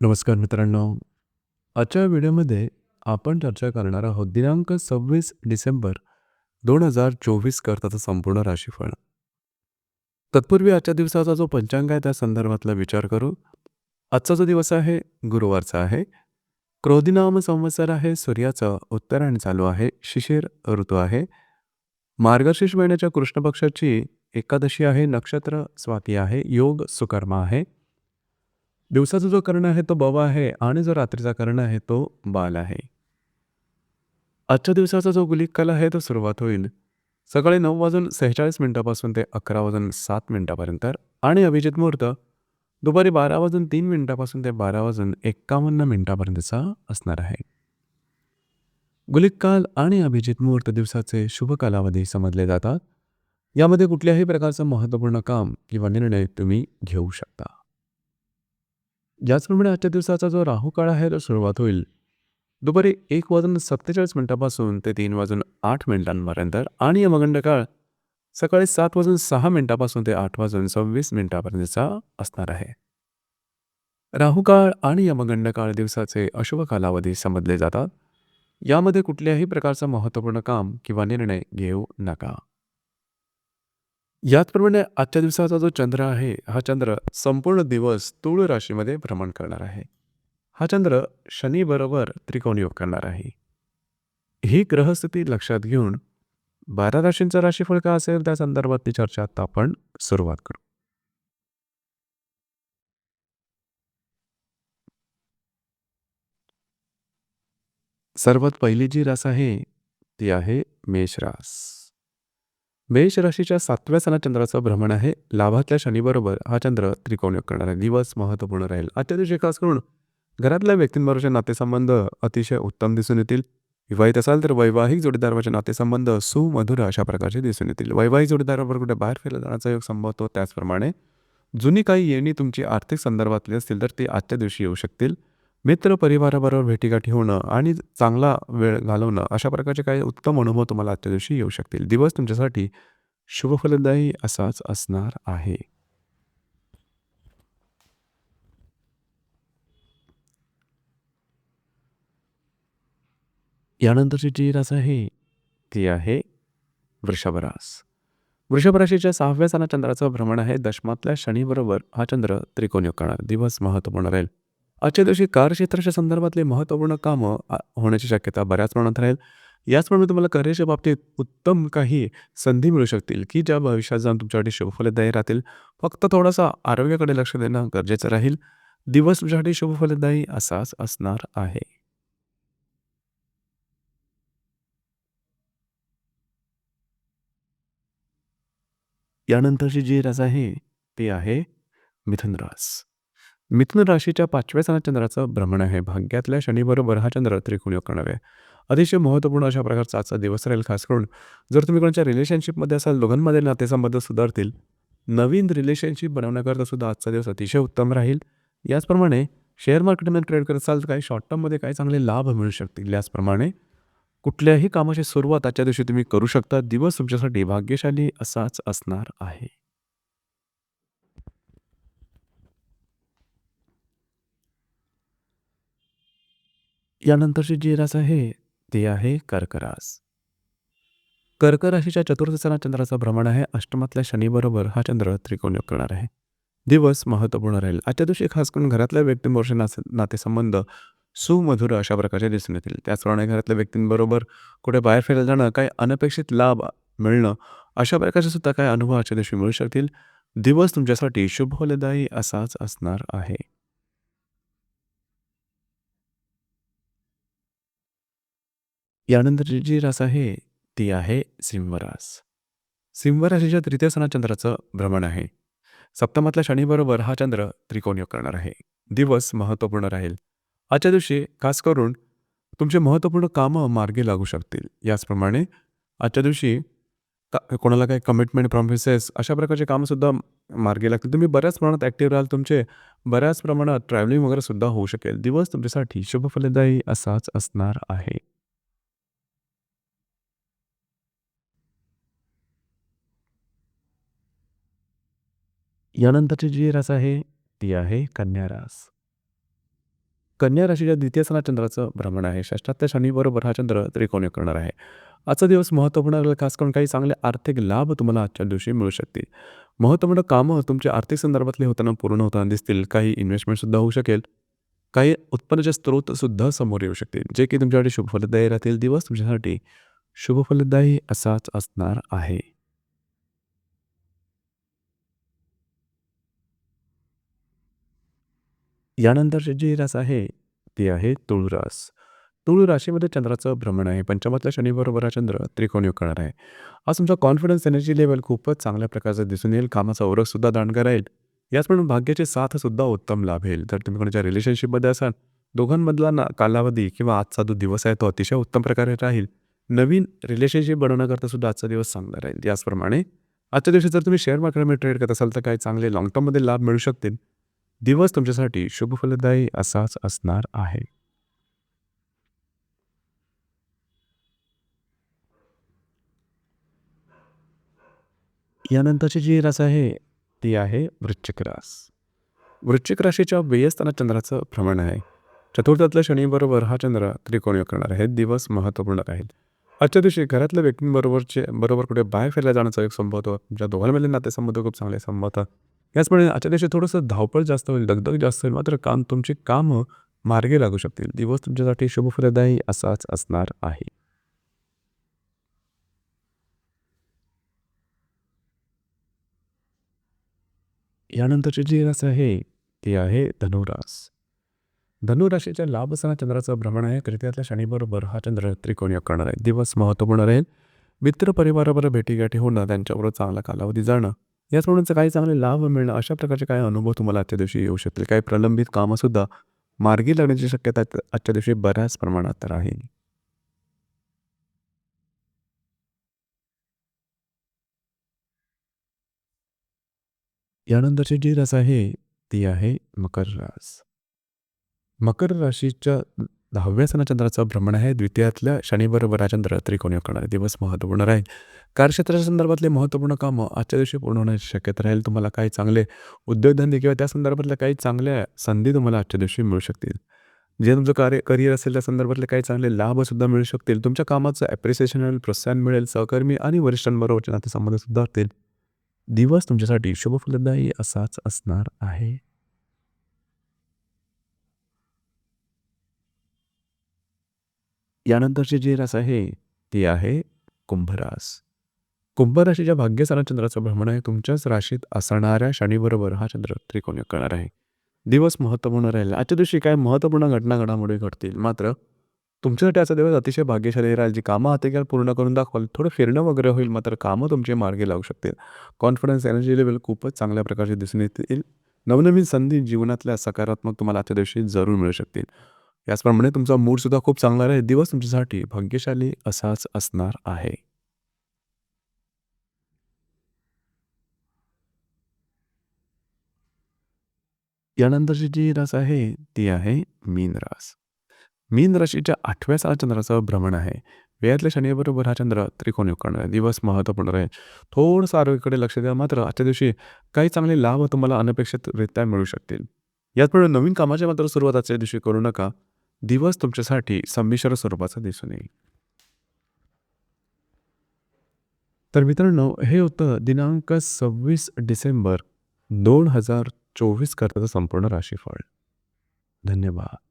नमस्कार मित्रांनो. आजच्या व्हिडिओमध्ये आपण चर्चा करणार आहोत दिनांक 26 डिसेंबर 2024 करताचं संपूर्ण राशीफळ. तत्पूर्वी आजच्या दिवसाचा जो पंचांग आहे त्या संदर्भातला विचार करू. आजचा जो दिवस आहे गुरुवारचा आहे. क्रोधी नाम संवत्सर आहे. सूर्याचं उत्तरायण चालू आहे. शिशिर ऋतू आहे. मार्गशीर्ष महिन्याच्या कृष्ण पक्षाची एकादशी आहे. नक्षत्र स्वाती आहे. योग सुकर्मा आहे. दिवसाचा जो कर्ण आहे तो बवा आहे आणि जो रात्रीचा कर्ण आहे तो बाल आहे. आजच्या दिवसाचा जो गुलिक काल आहे तो सुरुवात होईल सकाळी 9:46 पासून ते 11:07 आणि अभिजित मुहूर्त दुपारी 12:03 पासून ते 12:51 असणार आहे. गुलिक काल आणि अभिजित मुहूर्त दिवसाचे शुभ कालावधी समजले जातात. यामध्ये कुठल्याही प्रकारचं महत्त्वपूर्ण काम किंवा निर्णय तुम्ही घेऊ शकता. याचप्रमाणे आजच्या दिवसाचा जो राहू काळ आहे तो सुरुवात होईल दुपारी 1:47 पासून ते 3:08 आणि यमगंड काळ सकाळी 7:06 पासून ते 8:26 असणार आहे. राहू काळ आणि यमगंड काळ दिवसाचे अशुभ कालावधी समजले जातात. यामध्ये कुठल्याही प्रकारचं महत्त्वपूर्ण काम किंवा निर्णय घेऊ नका. याचप्रमाणे आजच्या दिवसाचा जो चंद्र आहे हा चंद्र संपूर्ण दिवस तुळ राशीमध्ये भ्रमण करणार आहे. हा चंद्र शनी बरोबर त्रिकोण योग करणार आहे. ही ग्रहस्थिती लक्षात घेऊन 12 राशींचं राशीफळ काय असेल त्या संदर्भातली चर्चा आता आपण सुरुवात करू. सर्वात पहिली जी रास आहे ती आहे मेष रास. मेष राशीच्या 7व्या सणात चंद्राचं भ्रमण आहे. लाभातल्या शनीबरोबर हा चंद्र त्रिकोण योग करणार आहे. दिवस महत्त्वपूर्ण राहील. आजच्या दिवशी खास करून घरातल्या व्यक्तींबरोबरचे नातेसंबंध अतिशय उत्तम दिसून येतील. विवाहित असाल तर वैवाहिक जोडीदाराचे नातेसंबंध सुमधुर अशा प्रकारचे दिसून येतील. वैवाहिक जोडीदाराबरोबर कुठे बाहेर फिरायला जाण्याचा योग संभवतो. त्याचप्रमाणे जुनी काही येणी तुमची आर्थिक संदर्भातली असतील तर ती आजच्या दिवशी येऊ शकतील. मित्र परिवाराबरोबर भेटीगाठी होणं आणि चांगला वेळ घालवणं अशा प्रकारचे काही उत्तम अनुभव तुम्हाला आजच्या दिवशी येऊ शकतील. दिवस तुमच्यासाठी शुभफलदायी असाच असणार आहे. यानंतरची जी रास आहे ती आहे वृषभ रास. वृषभ राशीच्या 6व्या सणात चंद्राचं भ्रमण आहे. दशमातल्या शनीबरोबर हा चंद्र त्रिकोण योग करणार. दिवस महत्त्वपूर्ण राहील. आजच्या दिवशी कार्यक्षेत्राच्या संदर्भातले महत्त्वपूर्ण कामं होण्याची शक्यता बऱ्याच प्रमाणात राहील. याचप्रमाणे तुम्हाला करिअरच्या बाबतीत उत्तम काही संधी मिळू शकतील की ज्या भविष्यात जाऊन तुमच्यासाठी शुभफलदायी राहतील. फक्त थोडासा आरोग्याकडे लक्ष देणं गरजेचं राहील. दिवस तुमच्यासाठी शुभफलदायी असाच असणार आहे. यानंतरची जी रास आहे ती आहे मिथुन रास. मिथुन राशीच्या 5व्या सणात चंद्राचं भ्रमण आहे. भाग्यातल्या शनीबरोबर हा चंद्र त्रिकोण योग करणार आहे. अतिशय महत्त्वपूर्ण अशा प्रकारचा आजचा दिवस राहील. खास करून जर तुम्ही कोणाच्या रिलेशनशिपमध्ये असाल दोघांमध्ये नातेसंबंध सुधारतील. नवीन रिलेशनशिप बनवण्याकरता सुद्धा आजचा दिवस अतिशय उत्तम राहील. याचप्रमाणे शेअर मार्केटमध्ये ट्रेड करत असाल तर काही शॉर्ट टर्ममध्ये काही चांगले लाभ मिळू शकतील. याचप्रमाणे कुठल्याही कामाची सुरुवात आजच्या दिवशी तुम्ही करू शकता. दिवस तुमच्यासाठी भाग्यशाली असाच असणार आहे. यानंतरची जी रास आहे ती आहे कर्क रास. कर्क राशीच्या चतुर्थ सणात चंद्राचं भ्रमण आहे. अष्टमातल्या शनीबरोबर हा चंद्र त्रिकोण योग करणार आहे. दिवस महत्त्वपूर्ण राहील. आजच्या दिवशी खास करून घरातल्या व्यक्तींबरोबरचे नातेसंबंध सुमधुर अशा प्रकारचे दिसून येतील. त्याचप्रमाणे घरातल्या व्यक्तींबरोबर कुठे बाहेर फिरायला जाणं, काही अनपेक्षित लाभ मिळणं अशा प्रकारचे सुद्धा काही अनुभव आजच्या दिवशी मिळू शकतील. दिवस तुमच्यासाठी शुभफलदायी असाच असणार आहे. यानंतरची जी रास आहे ती आहे सिंह रास. सिंह राशीच्या तृतीय सणात चंद्राचं भ्रमण आहे. सप्तमातल्या शनीबरोबर हा चंद्र त्रिकोण योग करणार आहे. दिवस महत्त्वपूर्ण राहील. आजच्या दिवशी खास करून तुमचे महत्त्वपूर्ण कामं मार्गी लागू शकतील. याचप्रमाणे आजच्या दिवशी कोणाला काही कमिटमेंट प्रॉमिसेस अशा प्रकारचे कामंसुद्धा मार्गी लागतील. तुम्ही बऱ्याच प्रमाणात ॲक्टिव्ह राहाल. तुमचे बऱ्याच प्रमाणात ट्रॅव्हलिंग वगैरे सुद्धा होऊ शकेल. दिवस तुमच्यासाठी शुभफलदायी असाच असणार आहे. यानंतरची जी रास आहे ती आहे कन्या रास. कन्या राशीच्या द्वितीय स्थानात चंद्राचं भ्रमण आहे. षष्ठात शनीबरोबर हा चंद्र त्रिकोणी करणार आहे. आजचा दिवस महत्त्वपूर्ण आहे. खास करून काही चांगले आर्थिक लाभ तुम्हाला आजच्या दिवशी मिळू शकतील. महत्त्वपूर्ण कामं तुमच्या आर्थिक संदर्भातले होताना पूर्ण होताना दिसतील. काही इन्व्हेस्टमेंटसुद्धा होऊ शकेल. काही उत्पन्नाचे स्त्रोतसुद्धा समोर येऊ शकतील, जे की तुमच्यासाठी शुभफलदायी राहतील. दिवस तुमच्यासाठी शुभफलदायी असाच असणार आहे. यानंतरची जी रास आहे, ती आहे तुळ रास. तुळ राशीमध्ये चंद्राचं भ्रमण आहे. पंचमातल्या शनीबरोबर हा चंद्र त्रिकोणी करणार आहे. आज तुमचा कॉन्फिडन्स एनर्जी लेव्हल खूपच चांगल्या प्रकारचं दिसून येईल. कामाचा ओरखसुद्धा दांडगा राहील. याचप्रमाणे भाग्याची साथसुद्धा उत्तम लाभेल. जर तुम्ही कोणाच्या रिलेशनशिपमध्ये असाल, दोघांमधला कालावधी किंवा आजचा जो दिवस आहे तो अतिशय उत्तम प्रकारे राहील. नवीन रिलेशनशिप बनवण्याकरता सुद्धा आजचा दिवस चांगला राहील. त्याचप्रमाणे आजच्या दिवशी जर तुम्ही शेअर मार्केटमध्ये ट्रेड करत असाल तर काही चांगले लाँग टर्ममध्ये लाभ मिळू शकतील. दिवस तुमच्यासाठी शुभफलदायी असाच असणार आहे. यानंतरची जी रास आहे, ती आहे वृश्चिक रास. वृश्चिक राशीच्या व्ययस्थानात चंद्राचं भ्रमण आहे. चतुर्थातल्या शनीबरोबर हा चंद्र त्रिकोणी करणार आहे. दिवस महत्त्वपूर्ण राहील. आजच्या दिवशी घरातल्या बरोबर कुठे बाहेर फिरायला जाण्याचा एक संभवतो. तुमच्या दोघांमधले नातेसंबंध खूप चांगले संभवतात. याचप्रमाणे आजच्या दिवशी थोडंसं धावपळ जास्त होईल, दगदग जास्त होईल. मात्र तुमची कामं मार्गी लागू शकतील. दिवस तुमच्यासाठी शुभफलदायी असाच असणार आहे. यानंतरची जी रास आहे, ती आहे धनुरास. धनुराशीच्या लाभस्थानात चंद्राचं भ्रमण आहे. तृतीयातल्या शनीबरोबर हा चंद्र त्रिकोणी करणार आहे. दिवस महत्त्वपूर्ण राहील. मित्र परिवाराबरोबर भेटीगाठी होणं, त्यांच्याबरोबर चांगला कालावधी जाणं, याचप्रमाणे काही चांगले लाभ मिळणं, अशा प्रकारचे काही अनुभव तुम्हाला आजच्या दिवशी येऊ शकतील. काही प्रलंबित कामंसुद्धा मार्गी लागण्याची शक्यता आजच्या दिवशी बऱ्याच प्रमाणात राहील. यानंतरची जी रास आहे, ती आहे मकर रास. मकर राशीच्या 10व्या स्थानात चंद्राचं भ्रमण आहे. द्वितीयातल्या शनीबरोबर हा चंद्र त्रिकोणी करणार आहे. दिवस महत्त्वपूर्ण राहील. कार्यक्षेत्राच्या संदर्भातले महत्त्वपूर्ण कामं आजच्या दिवशी पूर्ण होण्याची शक्यता राहील. तुम्हाला काही चांगले उद्योगधंदे किंवा त्या संदर्भातल्या काही चांगल्या संधी तुम्हाला आजच्या दिवशी मिळू शकतील. जे तुमचं करिअर असेल त्या संदर्भातले काही चांगले लाभसुद्धा मिळू शकतील. तुमच्या कामाचं ॲप्रिसिएशन मिळेल, प्रोत्साहन मिळेल. सहकर्मी आणि वरिष्ठांबरोबरचे नातेसंबंध सुधारतील. दिवस तुमच्यासाठी शुभफलदायी असाच असणार आहे. यानंतरची जी रास आहे, ती आहे कुंभरास. कुंभ राशीच्या भाग्यस्थानात चंद्राचं भ्रमण आहे. तुमच्याच राशीत असणाऱ्या शनीबरोबर हा चंद्र त्रिकोणी करणार आहे. दिवस महत्त्वपूर्ण राहील. आजच्या दिवशी काही महत्त्वपूर्ण घडामोडी घडतील. मात्र तुमच्यासाठी आजचा दिवस अतिशय भाग्यशाली राहील. जी कामं हाती घ्याल पूर्ण करून दाखवाल. थोडं फिरणं वगैरे होईल, मात्र कामं तुमची मार्गी लागू शकतील. कॉन्फिडन्स, एनर्जी लेव्हल खूपच चांगल्या प्रकारचे दिसून येतील. नवनवीन संधी जीवनातल्या सकारात्मक तुम्हाला आजच्या दिवशी जरूर मिळू शकतील. याचप्रमाणे तुमचा मूडसुद्धा खूप चांगला राहील. दिवस तुमच्यासाठी भाग्यशाली असाच असणार आहे. यानंतरची जी रास आहे, ती आहे मीन रास. मीन राशीच्या 8व्या स्थानात चंद्राचं भ्रमण आहे. व्ययातल्या शनीबरोबर हा चंद्र त्रिकोणी करणार आहे. दिवस महत्त्वपूर्ण राहील. थोडंसं आरोग्याकडे लक्ष द्या. मात्र आजच्या दिवशी काही चांगले लाभ तुम्हाला अनपेक्षितरित्या मिळू शकतील. याचमुळे नवीन कामाची मात्र सुरुवात आजच्या दिवशी करू नका. दिवस तुमच्यासाठी संमिश्र स्वरूपाचा दिसून येईल. तर मित्रांनो, हे होतं दिनांक 26 डिसेंबर 2024 करताचं संपूर्ण राशीफळ. धन्यवाद.